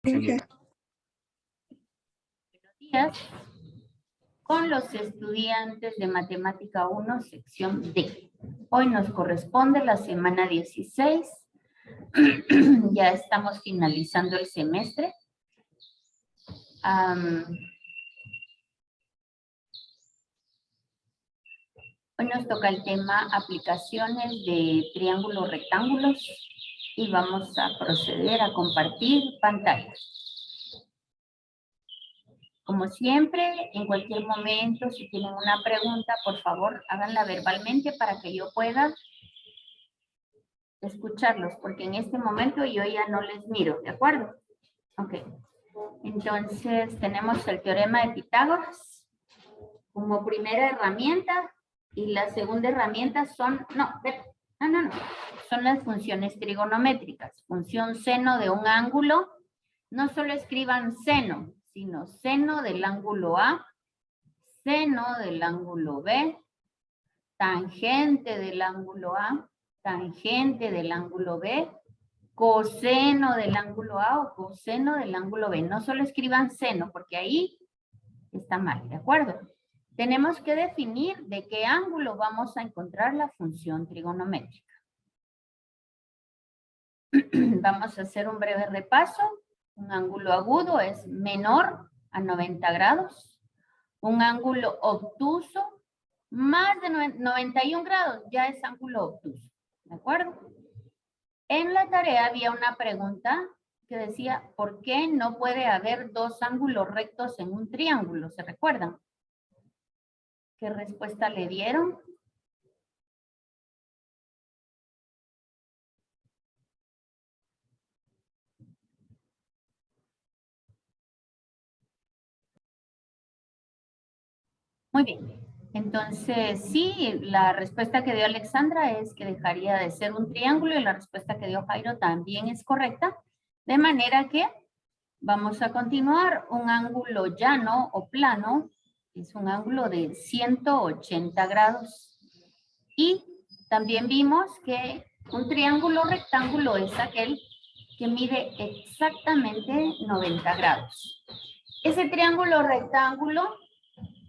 Okay. Buenos días con los estudiantes de Matemática 1, sección D. Hoy nos corresponde la semana 16. Ya estamos finalizando el semestre. Hoy nos toca el tema aplicaciones de triángulos rectángulos y vamos a proceder a compartir pantalla. Como siempre, en cualquier momento, si tienen una pregunta, por favor, háganla verbalmente para que yo pueda escucharlos, porque en este momento yo ya no les miro, ¿de acuerdo? Ok. Entonces, tenemos el teorema de Pitágoras como primera herramienta y la segunda herramienta son, son las funciones trigonométricas. Función seno de un ángulo, no solo escriban seno, sino seno del ángulo A, seno del ángulo B, tangente del ángulo A, tangente del ángulo B, coseno del ángulo A o coseno del ángulo B. No solo escriban seno, porque ahí está mal, ¿de acuerdo? Tenemos que definir de qué ángulo vamos a encontrar la función trigonométrica. Vamos a hacer un breve repaso. Un ángulo agudo es menor a 90 grados. Un ángulo obtuso, más de 91 grados, ya es ángulo obtuso. ¿De acuerdo? En la tarea había una pregunta que decía, ¿por qué no puede haber dos ángulos rectos en un triángulo? ¿Se recuerdan? ¿Qué respuesta le dieron? Muy bien. Entonces, sí, la respuesta que dio Alexandra es que dejaría de ser un triángulo y la respuesta que dio Jairo también es correcta. De manera que vamos a continuar. Un ángulo llano o plano es un ángulo de 180 grados. Y también vimos que un triángulo rectángulo es aquel que mide exactamente 90 grados. Ese triángulo rectángulo,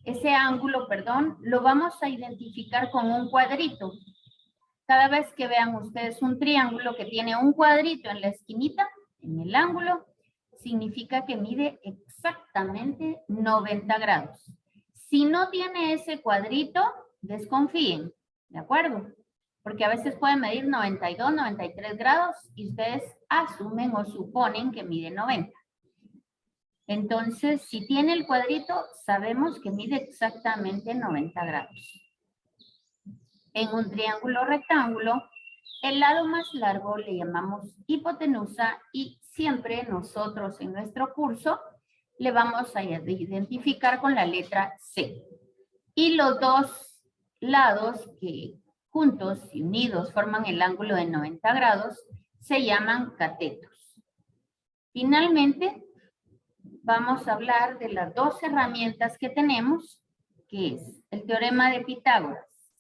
ese ángulo, perdón, lo vamos a identificar con un cuadrito. Cada vez que vean ustedes un triángulo que tiene un cuadrito en la esquinita, en el ángulo, significa que mide exactamente 90 grados. Si no tiene ese cuadrito, desconfíen, ¿de acuerdo? Porque a veces puede medir 92, 93 grados y ustedes asumen o suponen que mide 90. Entonces, si tiene el cuadrito, sabemos que mide exactamente 90 grados. En un triángulo rectángulo, el lado más largo le llamamos hipotenusa y siempre nosotros en nuestro curso le vamos a identificar con la letra C. Y los dos lados que juntos y unidos forman el ángulo de 90 grados se llaman catetos. Finalmente, vamos a hablar de las dos herramientas que tenemos, que es el teorema de Pitágoras.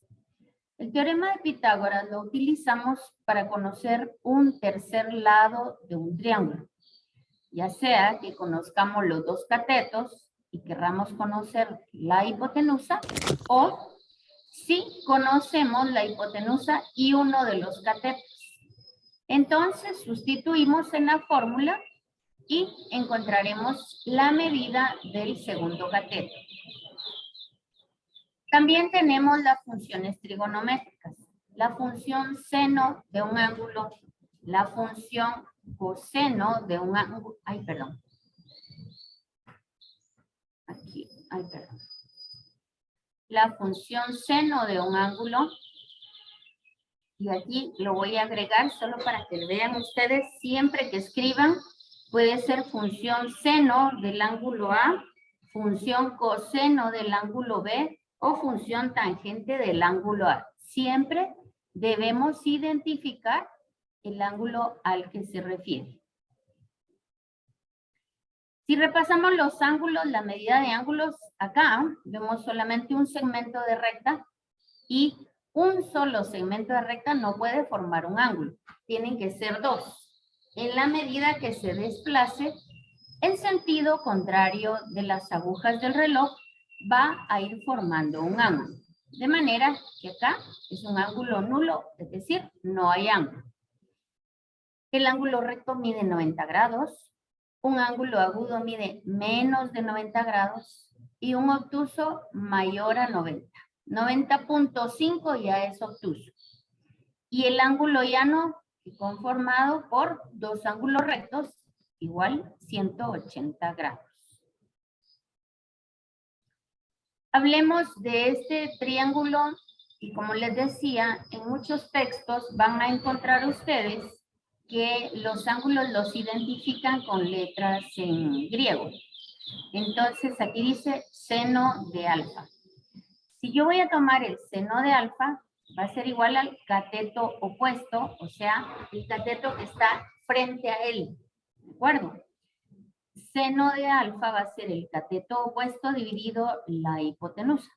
El teorema de Pitágoras lo utilizamos para conocer un tercer lado de un triángulo. Ya sea que conozcamos los dos catetos y querramos conocer la hipotenusa, o si conocemos la hipotenusa y uno de los catetos. Entonces sustituimos en la fórmula y encontraremos la medida del segundo cateto. También tenemos las funciones trigonométricas. La función seno de un ángulo, la función coseno de un ángulo, la función seno de un ángulo, y aquí lo voy a agregar solo para que vean ustedes, siempre que escriban, puede ser función seno del ángulo A, función coseno del ángulo B, o función tangente del ángulo A. Siempre debemos identificar el ángulo al que se refiere. Si repasamos los ángulos, la medida de ángulos, acá vemos solamente un segmento de recta y un solo segmento de recta no puede formar un ángulo. Tienen que ser dos. En la medida que se desplace en sentido contrario de las agujas del reloj va a ir formando un ángulo. De manera que acá es un ángulo nulo, es decir, no hay ángulo. El ángulo recto mide 90 grados, un ángulo agudo mide menos de 90 grados y un obtuso mayor a 90. 90.5 ya es obtuso. Y el ángulo llano conformado por dos ángulos rectos igual 180 grados. Hablemos de este triángulo y como les decía, en muchos textos van a encontrar ustedes que los ángulos los identifican con letras en griego. Entonces aquí dice seno de alfa. Si yo voy a tomar el seno de alfa, va a ser igual al cateto opuesto, o sea, el cateto que está frente a él. ¿De acuerdo? Seno de alfa va a ser el cateto opuesto dividido la hipotenusa.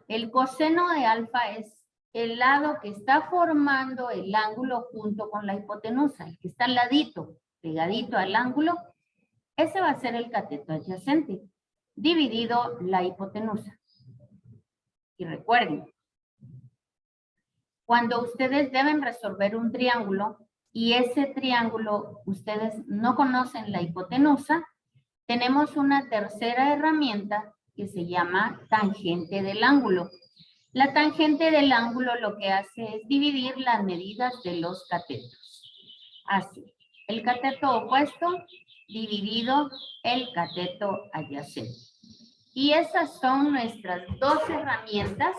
El coseno de alfa es el lado que está formando el ángulo junto con la hipotenusa, el que está al ladito, pegadito al ángulo, ese va a ser el cateto adyacente, dividido la hipotenusa. Y recuerden, cuando ustedes deben resolver un triángulo y ese triángulo ustedes no conocen la hipotenusa, tenemos una tercera herramienta que se llama tangente del ángulo. La tangente del ángulo lo que hace es dividir las medidas de los catetos. Así, el cateto opuesto dividido el cateto adyacente. Y esas son nuestras dos herramientas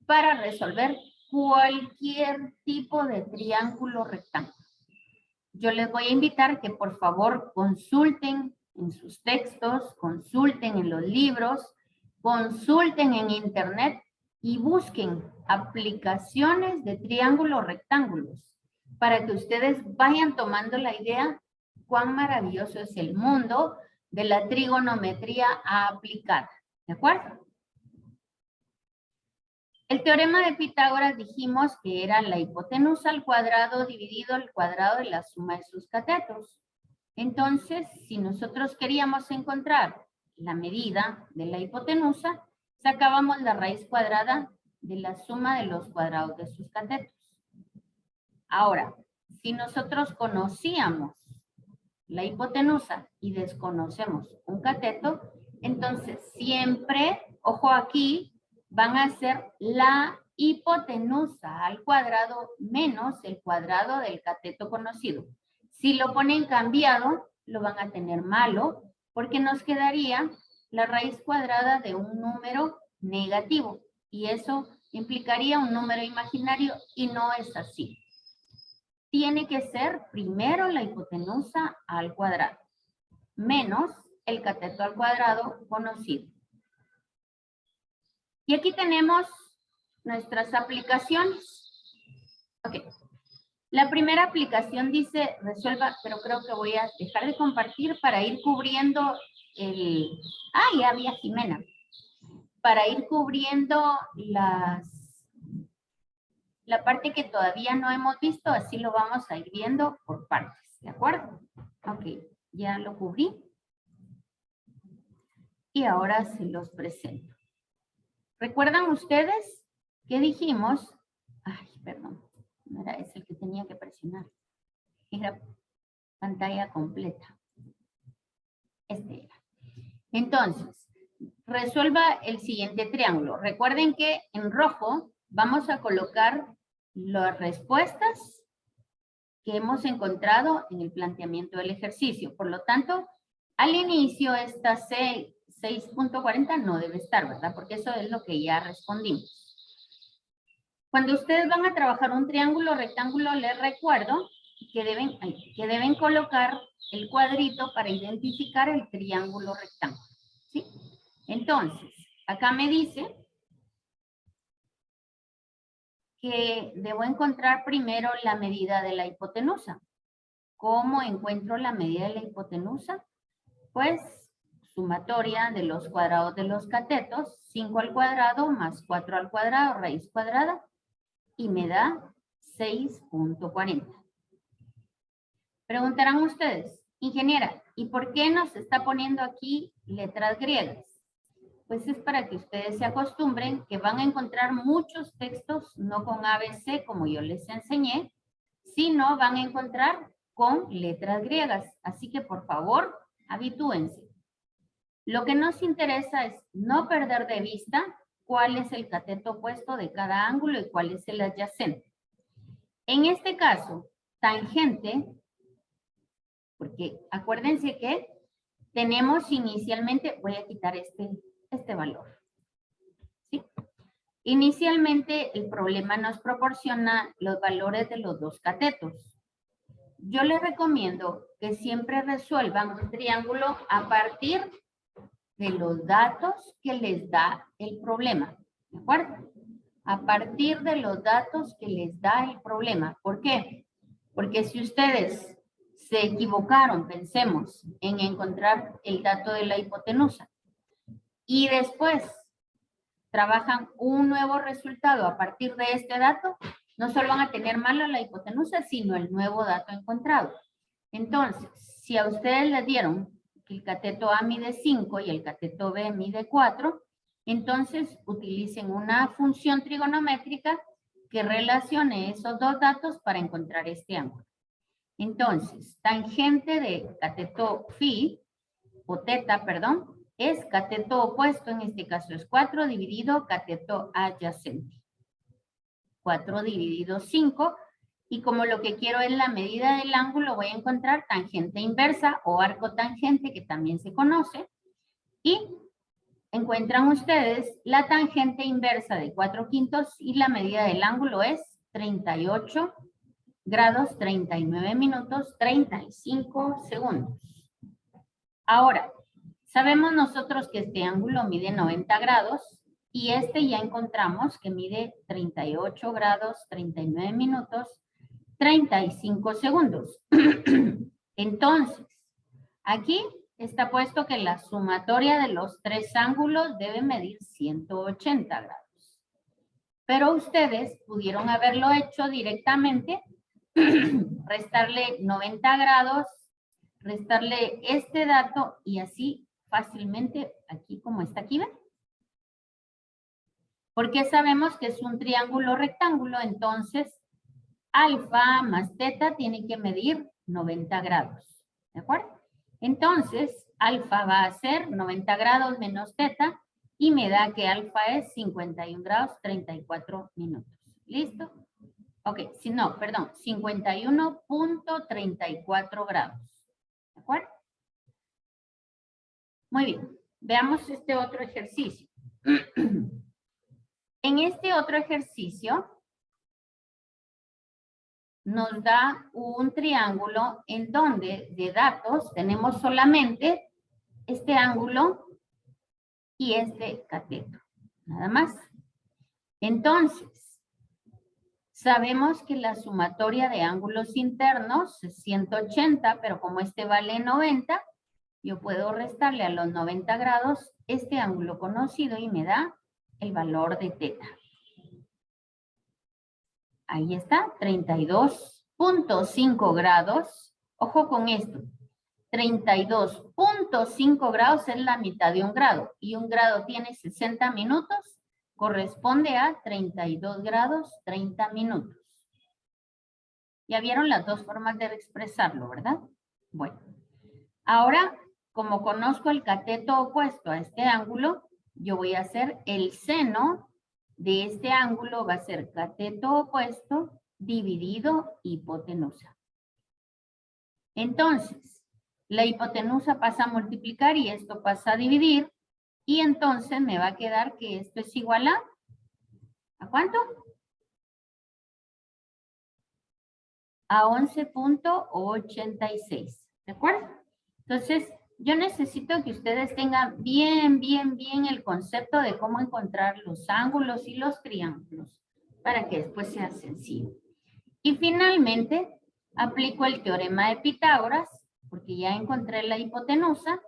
para resolver cualquier tipo de triángulo rectángulo. Yo les voy a invitar que por favor consulten en sus textos, consulten en los libros, consulten en internet y busquen aplicaciones de triángulos rectángulos para que ustedes vayan tomando la idea cuán maravilloso es el mundo de la trigonometría aplicada. ¿De acuerdo? El teorema de Pitágoras dijimos que era la hipotenusa al cuadrado dividido el cuadrado de la suma de sus catetos. Entonces, si nosotros queríamos encontrar la medida de la hipotenusa, sacábamos la raíz cuadrada de la suma de los cuadrados de sus catetos. Ahora, si nosotros conocíamos la hipotenusa y desconocemos un cateto, entonces siempre, ojo aquí, van a ser la hipotenusa al cuadrado menos el cuadrado del cateto conocido. Si lo ponen cambiado, lo van a tener malo, porque nos quedaría la raíz cuadrada de un número negativo. Y eso implicaría un número imaginario y no es así. Tiene que ser primero la hipotenusa al cuadrado, menos el cateto al cuadrado conocido. Y aquí tenemos nuestras aplicaciones. Ok. La primera aplicación dice resuelva, pero creo que voy a dejar de compartir para ir cubriendo el... Ah, ya había Jimena. Para ir cubriendo la parte que todavía no hemos visto, así lo vamos a ir viendo por partes, ¿de acuerdo? Ok, ya lo cubrí. Y ahora se los presento. ¿Recuerdan ustedes qué dijimos? Ay, perdón, no era ese el que tenía que presionar. Era pantalla completa. Este era. Entonces, resuelva el siguiente triángulo. Recuerden que en rojo vamos a colocar las respuestas que hemos encontrado en el planteamiento del ejercicio. Por lo tanto, al inicio esta 6.40 no debe estar, ¿verdad? Porque eso es lo que ya respondimos. Cuando ustedes van a trabajar un triángulo rectángulo, les recuerdo que deben colocar el cuadrito para identificar el triángulo rectángulo, ¿sí? Entonces, acá me dice que debo encontrar primero la medida de la hipotenusa. ¿Cómo encuentro la medida de la hipotenusa? Pues sumatoria de los cuadrados de los catetos, 5 al cuadrado más 4 al cuadrado, raíz cuadrada, y me da 6.40. Preguntarán ustedes, ingeniera, ¿Y por qué nos está poniendo aquí letras griegas? Pues es para que ustedes se acostumbren que van a encontrar muchos textos, no con ABC como yo les enseñé, sino van a encontrar con letras griegas. Así que por favor, habitúense. Lo que nos interesa es no perder de vista cuál es el cateto opuesto de cada ángulo y cuál es el adyacente. En este caso, tangente, porque acuérdense que tenemos inicialmente, voy a quitar este valor. ¿Sí? Inicialmente el problema nos proporciona los valores de los dos catetos. Yo les recomiendo que siempre resuelvan un triángulo a partir de los datos que les da el problema. ¿De acuerdo? A partir de los datos que les da el problema. ¿Por qué? Porque si ustedes se equivocaron, pensemos en encontrar el dato de la hipotenusa y después trabajan un nuevo resultado a partir de este dato, no solo van a tener mala la hipotenusa, sino el nuevo dato encontrado. Entonces, si a ustedes les dieron que el cateto A mide 5 y el cateto B mide 4, entonces utilicen una función trigonométrica que relacione esos dos datos para encontrar este ángulo. Entonces, tangente de cateto phi, o teta, perdón, es cateto opuesto, en este caso es 4 dividido cateto adyacente. 4 dividido 5, y como lo que quiero es la medida del ángulo, voy a encontrar tangente inversa o arco tangente, que también se conoce, y encuentran ustedes la tangente inversa de 4/5 y la medida del ángulo es 38 grados, 39 minutos, 35 segundos. Ahora, sabemos nosotros que este ángulo mide 90 grados y este ya encontramos que mide 38 grados, 39 minutos, 35 segundos. Entonces, aquí está puesto que la sumatoria de los tres ángulos debe medir 180 grados. Pero ustedes pudieron haberlo hecho directamente, restarle 90 grados, restarle este dato y así fácilmente aquí como está aquí, ¿ven? Porque sabemos que es un triángulo rectángulo, entonces alfa más teta tiene que medir 90 grados, ¿de acuerdo? Entonces, alfa va a ser 90 grados menos teta y me da que alfa es 51 grados 34 minutos. ¿Listo? Ok, si no, perdón, 51.34 grados. ¿De acuerdo? Muy bien, veamos este otro ejercicio. En este otro ejercicio nos da un triángulo en donde de datos tenemos solamente este ángulo y este cateto, nada más. Entonces, sabemos que la sumatoria de ángulos internos es 180, pero como este vale 90, yo puedo restarle a los 90 grados este ángulo conocido y me da el valor de teta. Ahí está, 32.5 grados. Ojo con esto. 32.5 grados es la mitad de un grado. Y un grado tiene 60 minutos. Corresponde a 32 grados, 30 minutos. Ya vieron las dos formas de expresarlo, ¿verdad? Bueno. Ahora, como conozco el cateto opuesto a este ángulo, yo voy a hacer el seno de este ángulo, va a ser cateto opuesto dividido hipotenusa. Entonces, la hipotenusa pasa a multiplicar y esto pasa a dividir, y entonces me va a quedar que esto es igual ¿a cuánto? A 11.86, ¿de acuerdo? Entonces, yo necesito que ustedes tengan bien el concepto de cómo encontrar los ángulos y los triángulos para que después sea sencillo. Y finalmente, aplico el teorema de Pitágoras, porque ya encontré la hipotenusa.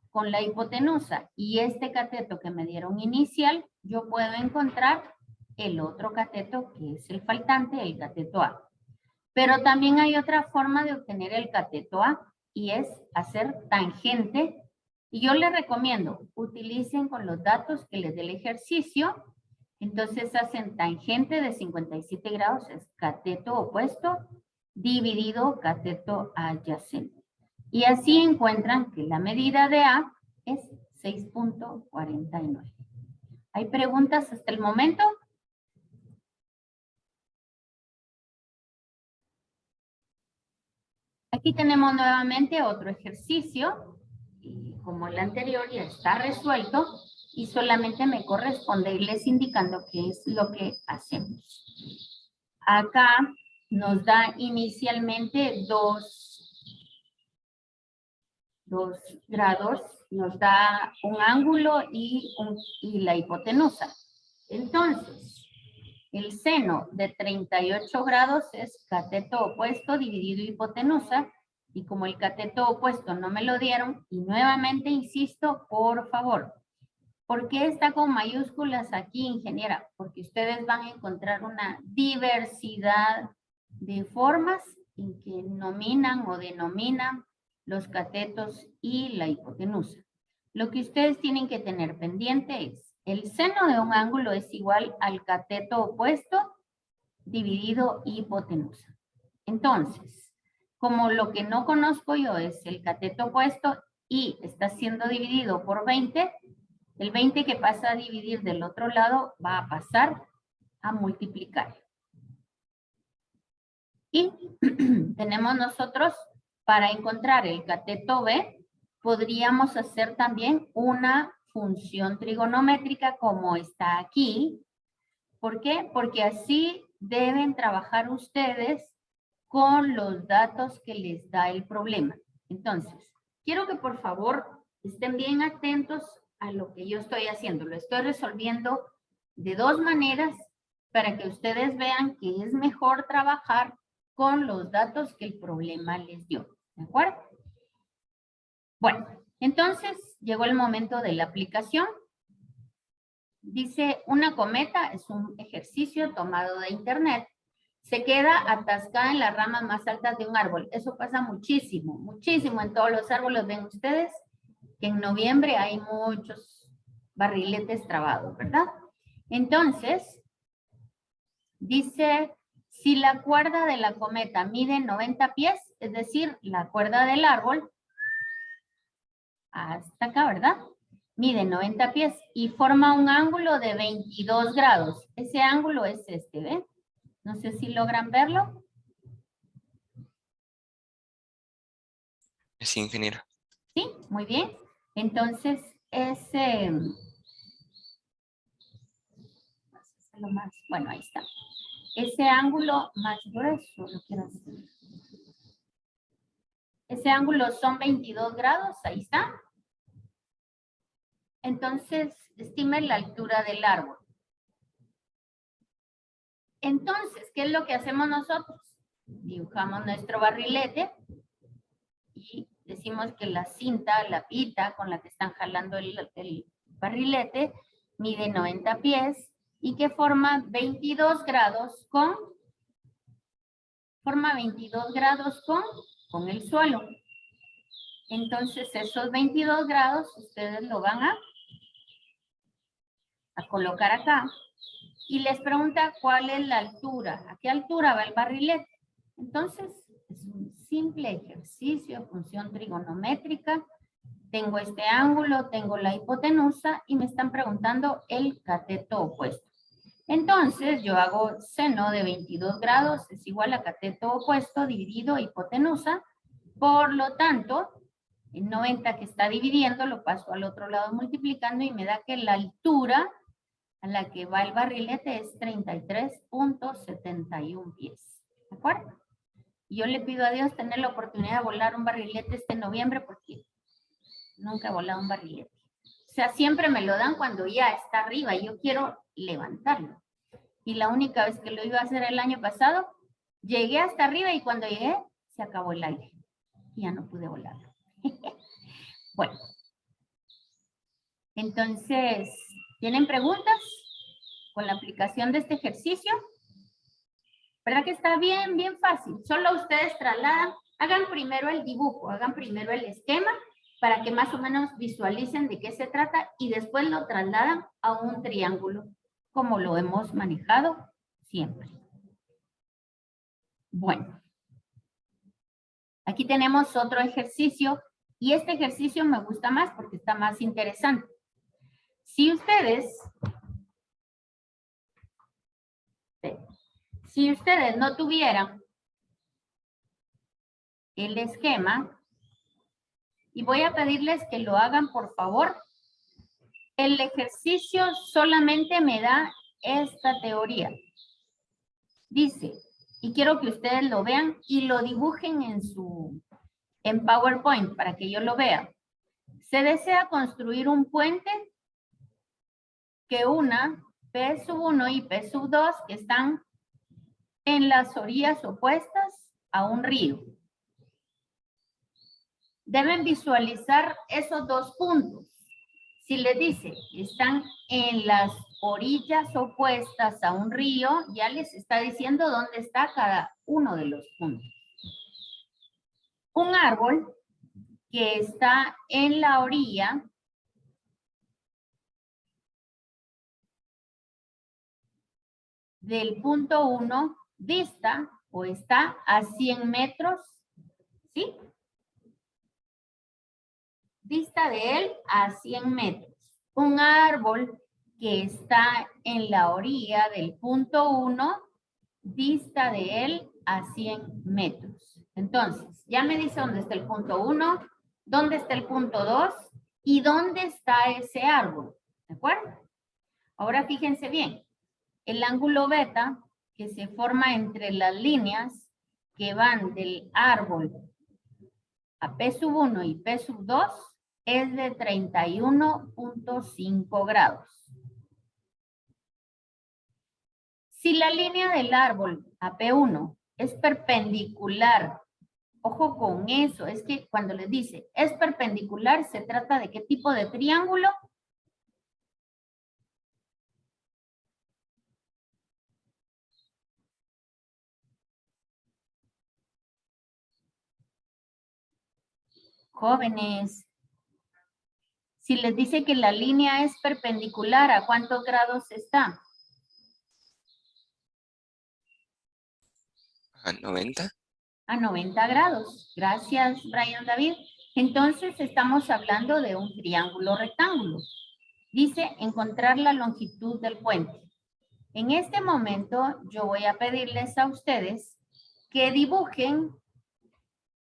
Con la hipotenusa y este cateto que me dieron inicial, yo puedo encontrar el otro cateto que es el faltante, el cateto A. Pero también hay otra forma de obtener el cateto A. y es hacer tangente. Y yo les recomiendo, utilicen con los datos que les dé el ejercicio. Entonces hacen tangente de 57 grados, es cateto opuesto, dividido cateto adyacente. Y así encuentran que la medida de A es 6.49. ¿Hay preguntas hasta el momento? Aquí tenemos nuevamente otro ejercicio. Y como el anterior ya está resuelto y solamente me corresponde irles indicando qué es lo que hacemos. Acá nos da inicialmente dos grados, nos da un ángulo y la hipotenusa. Entonces, el seno de 38 grados es cateto opuesto dividido hipotenusa. Y como el cateto opuesto no me lo dieron, y nuevamente insisto, por favor, ¿por qué está con mayúsculas aquí, ingeniera? Porque ustedes van a encontrar una diversidad de formas en que nominan o denominan los catetos y la hipotenusa. Lo que ustedes tienen que tener pendiente es, el seno de un ángulo es igual al cateto opuesto dividido hipotenusa. Entonces, como lo que no conozco yo es el cateto opuesto y está siendo dividido por 20, el 20 que pasa a dividir del otro lado va a pasar a multiplicar. Y tenemos nosotros, para encontrar el cateto B, podríamos hacer también una función trigonométrica como está aquí. ¿Por qué? Porque así deben trabajar ustedes con los datos que les da el problema. Entonces, quiero que por favor estén bien atentos a lo que yo estoy haciendo. Lo estoy resolviendo de dos maneras para que ustedes vean que es mejor trabajar con los datos que el problema les dio. ¿De acuerdo? Bueno, entonces llegó el momento de la aplicación. Dice, una cometa es un ejercicio tomado de internet. Se queda atascada en las ramas más altas de un árbol. Eso pasa muchísimo, muchísimo en todos los árboles. Ven ustedes que en noviembre hay muchos barriletes trabados, ¿verdad? Entonces, dice, si la cuerda de la cometa mide 90 pies, es decir, la cuerda del árbol, hasta acá, ¿verdad? Mide 90 pies y forma un ángulo de 22 grados. Ese ángulo es este, ¿ven? No sé si logran verlo. Sí, ingeniero. Sí, muy bien. Entonces, bueno, ahí está. Ese ángulo más grueso, lo quiero hacer. Ese ángulo son 22 grados, ahí está. Entonces, estime la altura del árbol. Entonces, ¿qué es lo que hacemos nosotros? Dibujamos nuestro barrilete y decimos que la cinta, la pita con la que están jalando el barrilete, mide 90 pies y que forma 22 grados con el suelo. Entonces, esos 22 grados ustedes lo van a colocar acá. Y les pregunta cuál es la altura. ¿A qué altura va el barrilete? Entonces, es un simple ejercicio de función trigonométrica. Tengo este ángulo, tengo la hipotenusa y me están preguntando el cateto opuesto. Entonces, yo hago seno de 22 grados es igual a cateto opuesto dividido hipotenusa. Por lo tanto, el 90 que está dividiendo lo paso al otro lado multiplicando y me da que la altura a la que va el barrilete es 33.71 pies. ¿De acuerdo? Y yo le pido a Dios tener la oportunidad de volar un barrilete este noviembre porque nunca he volado un barrilete. O sea, siempre me lo dan cuando ya está arriba y yo quiero levantarlo. Y la única vez que lo iba a hacer el año pasado, llegué hasta arriba y cuando llegué se acabó el aire. Y ya no pude volarlo. Bueno. Entonces, ¿tienen preguntas con la aplicación de este ejercicio? ¿Verdad que está bien, bien fácil? Solo ustedes trasladan Hagan primero el dibujo, hagan primero el esquema para que más o menos visualicen de qué se trata y después lo trasladan a un triángulo, como lo hemos manejado siempre. Bueno, aquí tenemos otro ejercicio y este ejercicio me gusta más porque está más interesante. Si ustedes no tuvieran el esquema, y voy a pedirles que lo hagan por favor, el ejercicio solamente me da esta teoría. Dice, y quiero que ustedes lo vean y lo dibujen en PowerPoint para que yo lo vea. Se desea construir un puente que una P1 y P2 que están en las orillas opuestas a un río. Deben visualizar esos dos puntos. Si les dice, están en las orillas opuestas a un río, ya les está diciendo dónde está cada uno de los puntos. Un árbol que está en la orilla del punto 1 dista o está a 100 metros, ¿sí? Dista de él a 100 metros. Un árbol que está en la orilla del punto 1 dista de él a 100 metros. Entonces, ya me dice dónde está el punto 1, dónde está el punto 2 y dónde está ese árbol. ¿De acuerdo? Ahora fíjense bien. El ángulo beta que se forma entre las líneas que van del árbol a P1 y P2 es de 31.5 grados. Si la línea del árbol a P1 es perpendicular, ojo con eso, es que cuando les dice es perpendicular, se trata de qué tipo de triángulo. Jóvenes, si les dice que la línea es perpendicular, ¿a cuántos grados está? ¿A 90? A 90 grados. Gracias, Brian David. Entonces, estamos hablando de un triángulo rectángulo. Dice, encontrar la longitud del puente. En este momento, yo voy a pedirles a ustedes que dibujen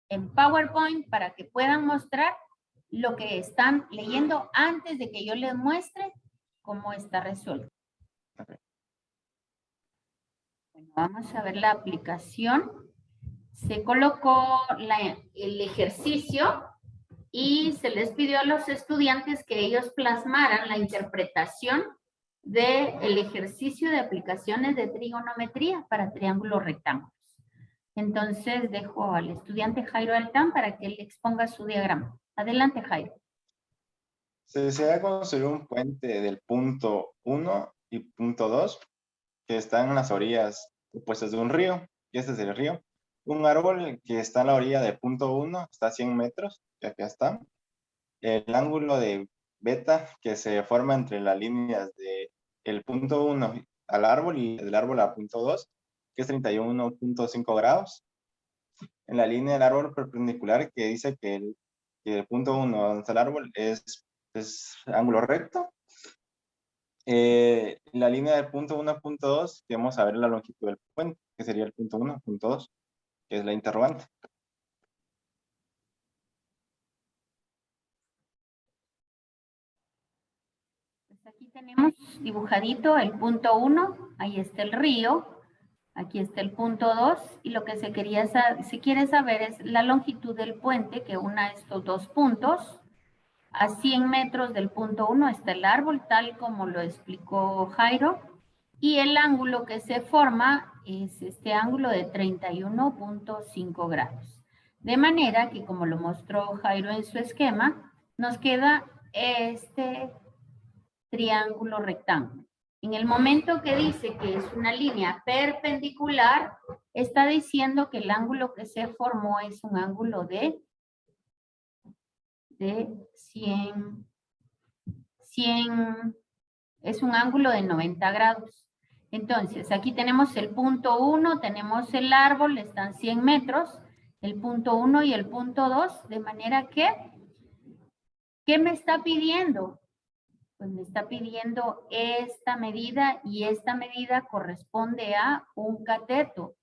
en PowerPoint para que puedan mostrar lo que están leyendo antes de que yo les muestre cómo está resuelto. Bueno, vamos a ver la aplicación. Se colocó el ejercicio y se les pidió a los estudiantes que ellos plasmaran la interpretación del ejercicio de aplicaciones de trigonometría para triángulos rectángulos. Entonces dejo al estudiante Jairo Altán para que él exponga su diagrama. Adelante, Jairo. Se desea construir un puente del punto 1 y punto 2 que están en las orillas opuestas de un río, y este es el río. Un árbol que está en la orilla de punto 1 está a 100 metros, que acá está. El ángulo de beta que se forma entre las líneas del punto 1 al árbol y del árbol al punto 2, que es 31.5 grados. En la línea del árbol perpendicular que dice que el punto 1 donde está el árbol es ángulo recto. La línea del punto 1 a punto 2, que vamos a ver la longitud del puente, que sería el punto 1 a punto 2, que es la interrogante. Pues aquí tenemos dibujadito el punto 1, ahí está el río, aquí está el punto 2, y lo que se quiere saber es la longitud del puente que una estos dos puntos. A 100 metros del punto 1 está el árbol, tal como lo explicó Jairo, y el ángulo que se forma es este ángulo de 31.5 grados. De manera que, como lo mostró Jairo en su esquema, nos queda este triángulo rectángulo. En el momento que dice que es una línea perpendicular, está diciendo que el ángulo que se formó es un ángulo de 100, es un ángulo de 90 grados. Entonces, aquí tenemos el punto 1, tenemos el árbol, están 100 metros, el punto 1 y el punto 2, de manera que, ¿qué me está pidiendo? Pues me está pidiendo esta medida y esta medida corresponde a un cateto.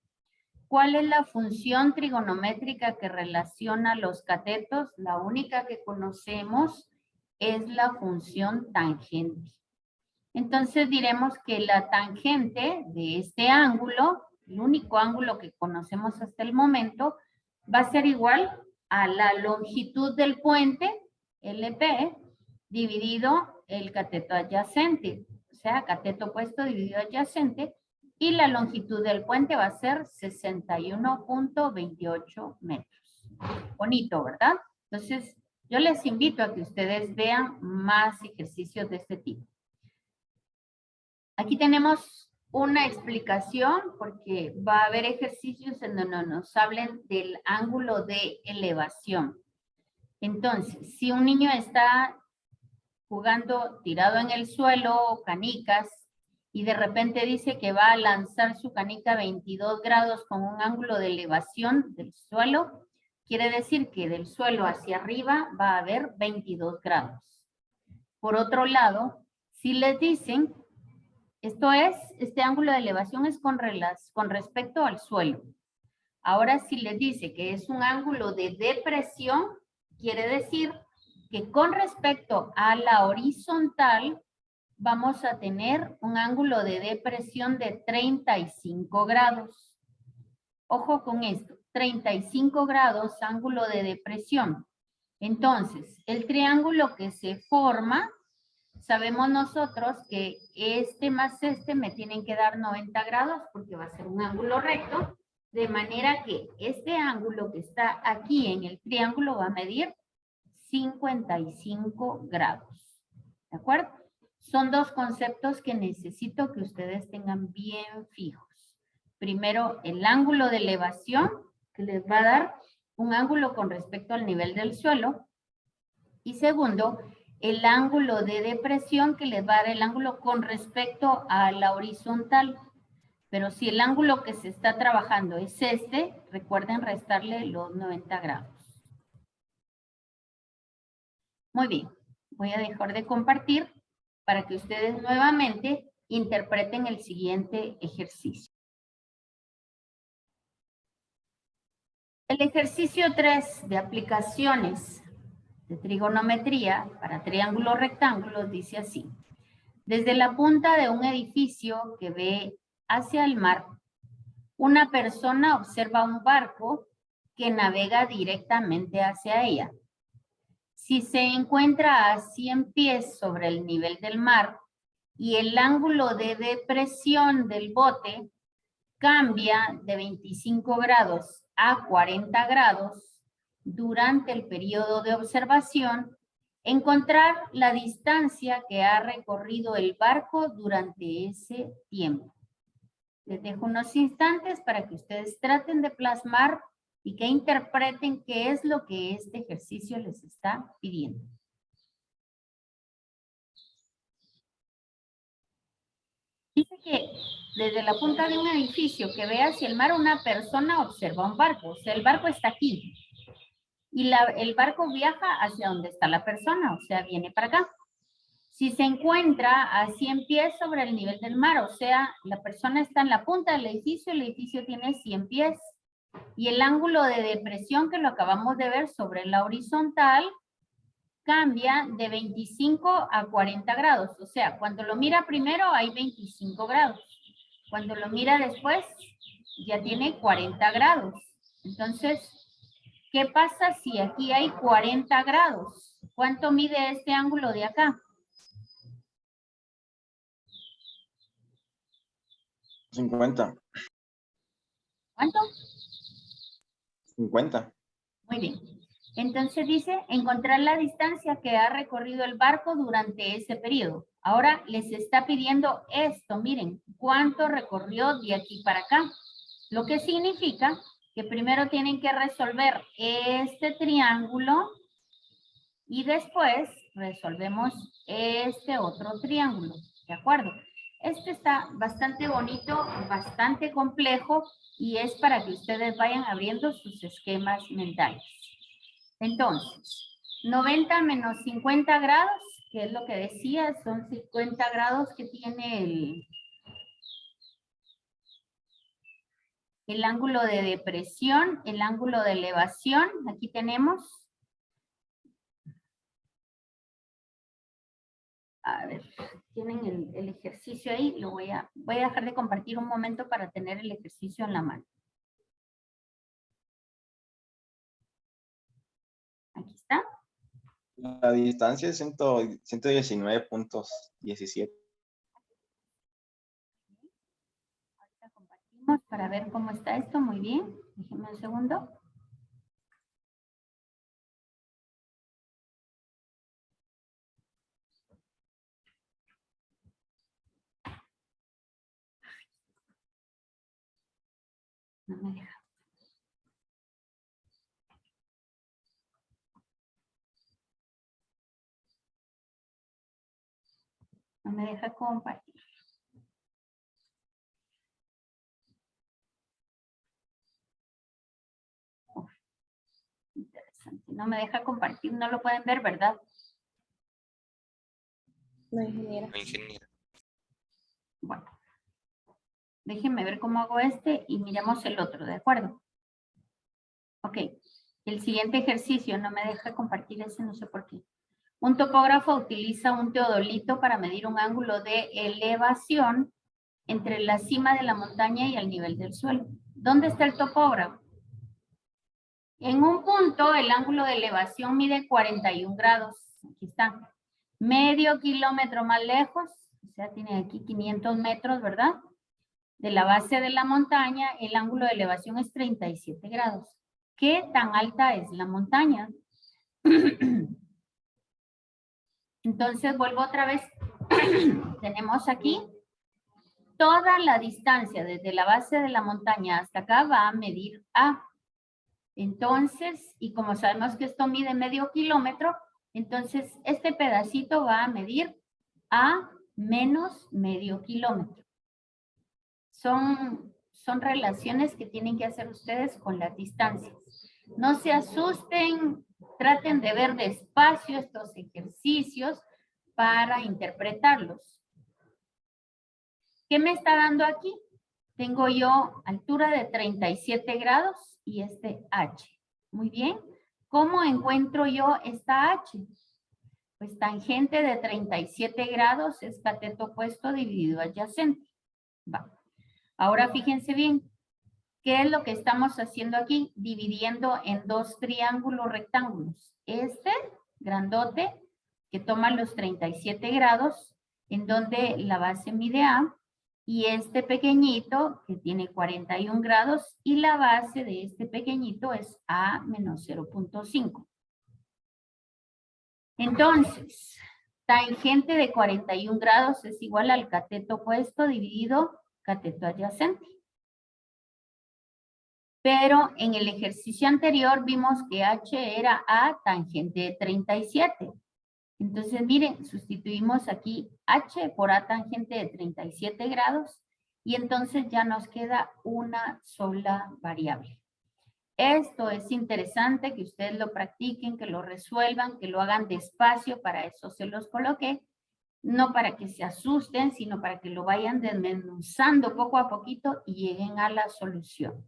¿Cuál es la función trigonométrica que relaciona los catetos? La única que conocemos es la función tangente. Entonces diremos que la tangente de este ángulo, el único ángulo que conocemos hasta el momento, va a ser igual a la longitud del puente, LP, dividido el cateto adyacente. O sea, cateto opuesto dividido adyacente. Y la longitud del puente va a ser 61.28 metros. Bonito, ¿verdad? Entonces, yo les invito a que ustedes vean más ejercicios de este tipo. Aquí tenemos una explicación porque va a haber ejercicios en donde nos hablen del ángulo de elevación. Entonces, si un niño está jugando tirado en el suelo, canicas, y de repente dice que va a lanzar su canica a 22 grados con un ángulo de elevación del suelo, quiere decir que del suelo hacia arriba va a haber 22 grados. Por otro lado, si les dicen, esto es, este ángulo de elevación es con respecto al suelo. Ahora, si les dice que es un ángulo de depresión, quiere decir que con respecto a la horizontal, vamos a tener un ángulo de depresión de 35 grados. Ojo con esto, 35 grados ángulo de depresión. Entonces, el triángulo que se forma, sabemos nosotros que este más este me tienen que dar 90 grados porque va a ser un ángulo recto, de manera que este ángulo que está aquí en el triángulo va a medir 55 grados. ¿De acuerdo? Son dos conceptos que necesito que ustedes tengan bien fijos. Primero, el ángulo de elevación, que les va a dar un ángulo con respecto al nivel del suelo. Y segundo, el ángulo de depresión, que les va a dar el ángulo con respecto a la horizontal. Pero si el ángulo que se está trabajando es este, recuerden restarle los 90 grados. Muy bien, voy a dejar de compartir para que ustedes nuevamente interpreten el siguiente ejercicio. El ejercicio 3 de aplicaciones de trigonometría para triángulos rectángulos dice así. Desde la punta de un edificio que ve hacia el mar, una persona observa un barco que navega directamente hacia ella. Si se encuentra a 100 pies sobre el nivel del mar y el ángulo de depresión del bote cambia de 25 grados a 40 grados durante el periodo de observación, encontrar la distancia que ha recorrido el barco durante ese tiempo. Les dejo unos instantes para que ustedes traten de plasmar y que interpreten qué es lo que este ejercicio les está pidiendo. Dice que desde la punta de un edificio que ve hacia el mar, una persona observa un barco. O sea, el barco está aquí. Y el barco viaja hacia donde está la persona, o sea, viene para acá. Si se encuentra a 100 pies sobre el nivel del mar, o sea, la persona está en la punta del edificio, el edificio tiene 100 pies. Y el ángulo de depresión que lo acabamos de ver sobre la horizontal cambia de 25 a 40 grados. O sea, cuando lo mira primero hay 25 grados. Cuando lo mira después ya tiene 40 grados. Entonces, ¿qué pasa si aquí hay 40 grados? ¿Cuánto mide este ángulo de acá? 50. ¿Cuánto? 50. Muy bien. Entonces dice, encontrar la distancia que ha recorrido el barco durante ese periodo. Ahora les está pidiendo esto, miren, ¿cuánto recorrió de aquí para acá? Lo que significa que primero tienen que resolver este triángulo y después resolvemos este otro triángulo, ¿de acuerdo? Este está bastante bonito, bastante complejo y es para que ustedes vayan abriendo sus esquemas mentales. Entonces, 90 menos 50 grados, que es lo que decía, son 50 grados que tiene el ángulo de depresión, el ángulo de elevación. Aquí tenemos. A ver, tienen el ejercicio ahí. Lo voy a dejar de compartir un momento para tener el ejercicio en la mano. Aquí está. La distancia es 119.17. Ahorita compartimos para ver cómo está esto. Muy bien. Déjenme un segundo. No me deja. No me deja compartir. Uf, interesante. No me deja compartir. No lo pueden ver, ¿verdad? No, ingeniera. Bueno. Déjenme ver cómo hago este y miremos el otro, ¿de acuerdo? Ok. El siguiente ejercicio no me deja compartir ese, no sé por qué. Un topógrafo utiliza un teodolito para medir un ángulo de elevación entre la cima de la montaña y el nivel del suelo. ¿Dónde está el topógrafo? En un punto, el ángulo de elevación mide 41 grados. Aquí está. Medio kilómetro más lejos, o sea, tiene aquí 500 metros, ¿verdad? De la base de la montaña, el ángulo de elevación es 37 grados. ¿Qué tan alta es la montaña? Entonces, vuelvo otra vez. Tenemos aquí toda la distancia desde la base de la montaña hasta acá va a medir A. Entonces, y como sabemos que esto mide medio kilómetro, entonces este pedacito va a medir A menos medio kilómetro. Son relaciones que tienen que hacer ustedes con las distancias. No se asusten, traten de ver despacio estos ejercicios para interpretarlos. ¿Qué me está dando aquí? Tengo yo altura de 37 grados y este H. Muy bien. ¿Cómo encuentro yo esta H? Pues tangente de 37 grados es cateto opuesto dividido adyacente. Va. Ahora fíjense bien. ¿Qué es lo que estamos haciendo aquí? Dividiendo en dos triángulos rectángulos. Este grandote que toma los 37 grados, en donde la base mide A, y este pequeñito que tiene 41 grados y la base de este pequeñito es A menos 0.5. Entonces, tangente de 41 grados es igual al cateto opuesto dividido cateto adyacente. Pero en el ejercicio anterior vimos que H era A tangente de 37. Entonces, miren, sustituimos aquí H por A tangente de 37 grados y entonces ya nos queda una sola variable. Esto es interesante que ustedes lo practiquen, que lo resuelvan, que lo hagan despacio, para eso se los coloqué. No para que se asusten, sino para que lo vayan desmenuzando poco a poquito y lleguen a la solución.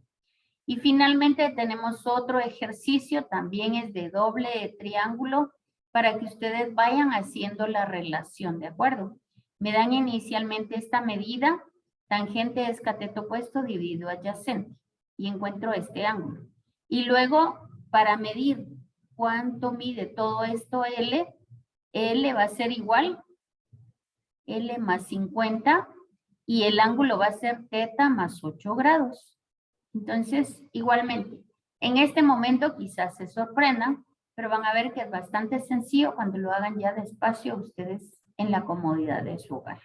Y finalmente tenemos otro ejercicio, también es de doble triángulo, para que ustedes vayan haciendo la relación, ¿de acuerdo? Me dan inicialmente esta medida, tangente es cateto opuesto dividido adyacente, y encuentro este ángulo. Y luego, para medir cuánto mide todo esto L, L va a ser igual, L más 50, y el ángulo va a ser θ más 8 grados. Entonces, igualmente, en este momento quizás se sorprendan, pero van a ver que es bastante sencillo cuando lo hagan ya despacio ustedes en la comodidad de su hogar.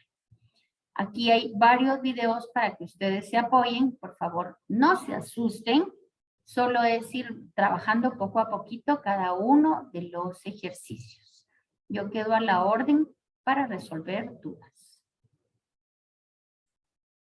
Aquí hay varios videos para que ustedes se apoyen. Por favor, no se asusten. Solo es ir trabajando poco a poquito cada uno de los ejercicios. Yo quedo a la orden para resolver dudas.